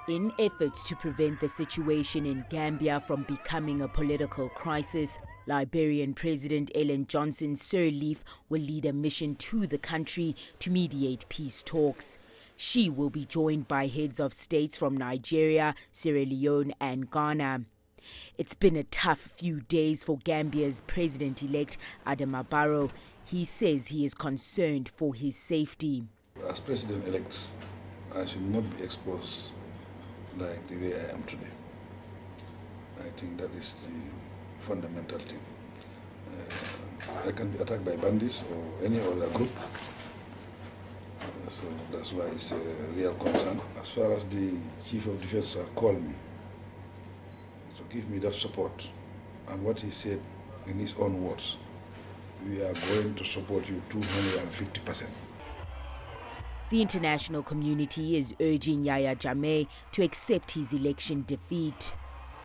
In efforts to prevent the situation in Gambia from becoming a political crisis, Liberian President Ellen Johnson Sirleaf will lead a mission to the country to mediate peace talks. She will be joined by heads of states from Nigeria, Sierra Leone and Ghana. It's been a tough few days for Gambia's president-elect Adama Barrow. He says he is concerned for his safety. As president-elect, I should not be exposed like the way I am today. I think that is the fundamental thing. I can be attacked by bandits or any other group. So that's why it's a real concern. As far as the Chief of Defense called me to give me that support, and what he said in his own words, we are going to support you 250%. The international community is urging Yahya Jammeh to accept his election defeat.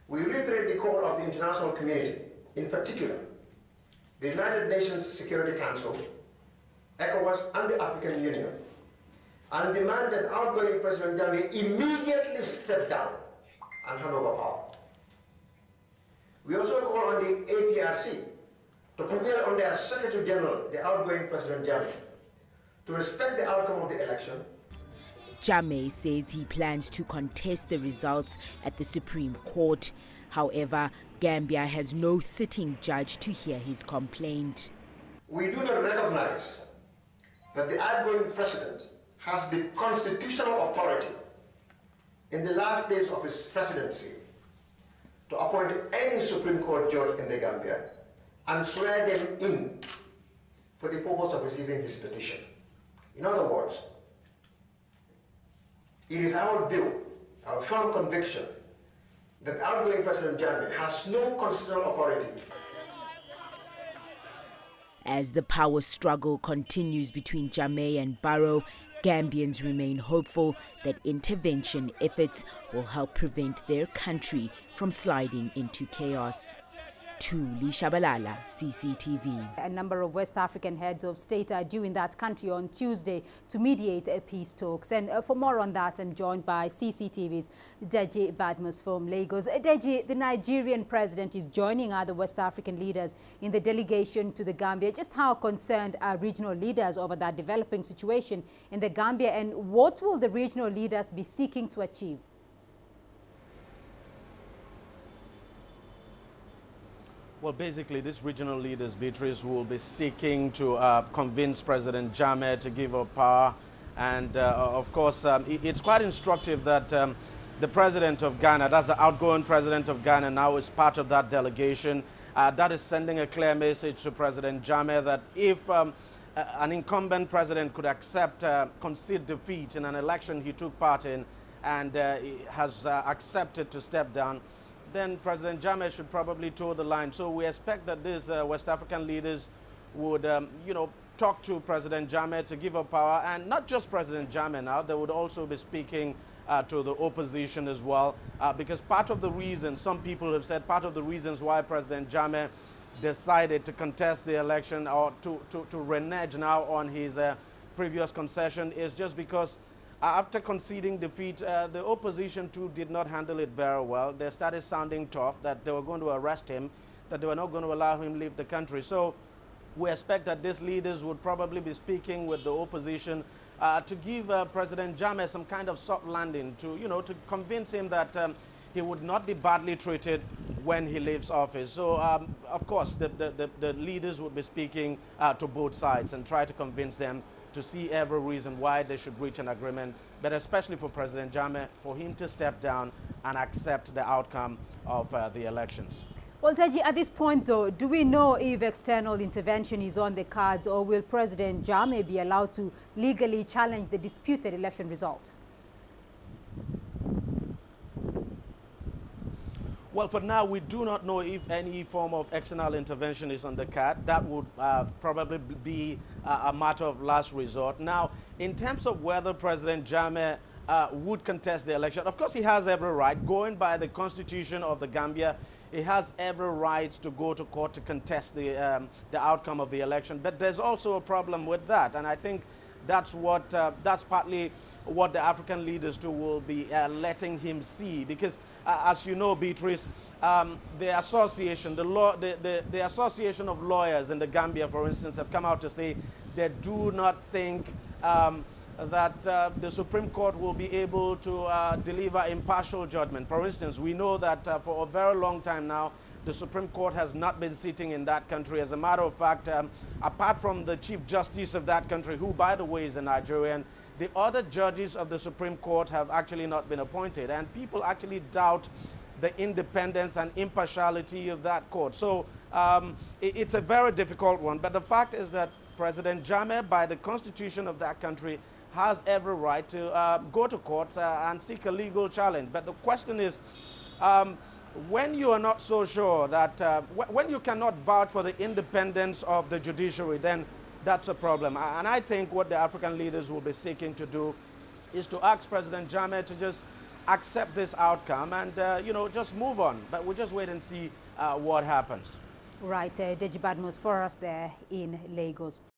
We reiterate the call of the international community, in particular, the United Nations Security Council, ECOWAS and the African Union, and demand that outgoing President Yahya immediately step down and hand over power. We also call on the APRC to prevail on their Secretary General, the outgoing President Jammeh, to respect the outcome of the election. Jammeh says he plans to contest the results at the Supreme Court. However, Gambia has no sitting judge to hear his complaint. We do not recognize that the outgoing president has the constitutional authority in the last days of his presidency to appoint any Supreme Court judge in the Gambia and swear them in for the purpose of receiving his petition. In other words, it is our view, our firm conviction, that outgoing President Jammeh has no constitutional authority. As the power struggle continues between Jammeh and Barrow, Gambians remain hopeful that intervention efforts will help prevent their country from sliding into chaos. Tuli Shabalala, CCTV. A number of West African heads of state are due in that country on Tuesday to mediate peace talks. And for more on that, I'm joined by CCTV's Deji Badmus from Lagos. Deji, the Nigerian president is joining other West African leaders in the delegation to the Gambia. Just how concerned are regional leaders over that developing situation in the Gambia, and what will the regional leaders be seeking to achieve? Well, basically, these regional leaders, Beatrice, will be seeking to convince President Jammeh to give up power. And, of course, it's quite instructive that the president of Ghana, that's the outgoing president of Ghana, now is part of that delegation. That is sending a clear message to President Jammeh that if an incumbent president could concede defeat in an election he took part in and has accepted to step down, then President Jammeh should probably toe the line. So we expect that these West African leaders would, talk to President Jammeh to give up power. And not just President Jammeh now, they would also be speaking to the opposition as well. Because part of the reason, some people have said, part of the reasons why President Jammeh decided to contest the election or to renege now on his previous concession is just because after conceding defeat, the opposition too did not handle it very well. They started sounding tough, that they were going to arrest him, that they were not going to allow him to leave the country. So we expect that these leaders would probably be speaking with the opposition to give President Jammeh some kind of soft landing, to convince him that he would not be badly treated when he leaves office. So, of course, the leaders would be speaking to both sides and try to convince them to see every reason why they should reach an agreement, but especially for President Jammeh, for him to step down and accept the outcome of the elections. Well, Deji, at this point, though, do we know if external intervention is on the cards, or will President Jammeh be allowed to legally challenge the disputed election result? Well, for now, we do not know if any form of external intervention is on the card. That would probably be a matter of last resort. Now, in terms of whether President Jammeh would contest the election, of course, he has every right. Going by the constitution of the Gambia, he has every right to go to court to contest the outcome of the election. But there's also a problem with that, and I think that's partly what the African leaders too will be letting him see. Because as you know, Beatrice, the association, the Association of Lawyers in the Gambia, for instance, have come out to say they do not think that the Supreme Court will be able to deliver impartial judgment. For instance, we know that for a very long time now, the Supreme Court has not been sitting in that country. As a matter of fact, apart from the Chief Justice of that country, who, by the way, is a Nigerian, the other judges of the Supreme Court have actually not been appointed. And people actually doubt the independence and impartiality of that court. So it's a very difficult one. But the fact is that President Jammeh, by the constitution of that country, has every right to go to court and seek a legal challenge. But the question is, when you are not so sure that, when you cannot vouch for the independence of the judiciary, then that's a problem. And I think what the African leaders will be seeking to do is to ask President Jammeh to just accept this outcome and, you know, just move on. But we'll just wait and see what happens. Right, Deji Badmus for us there in Lagos.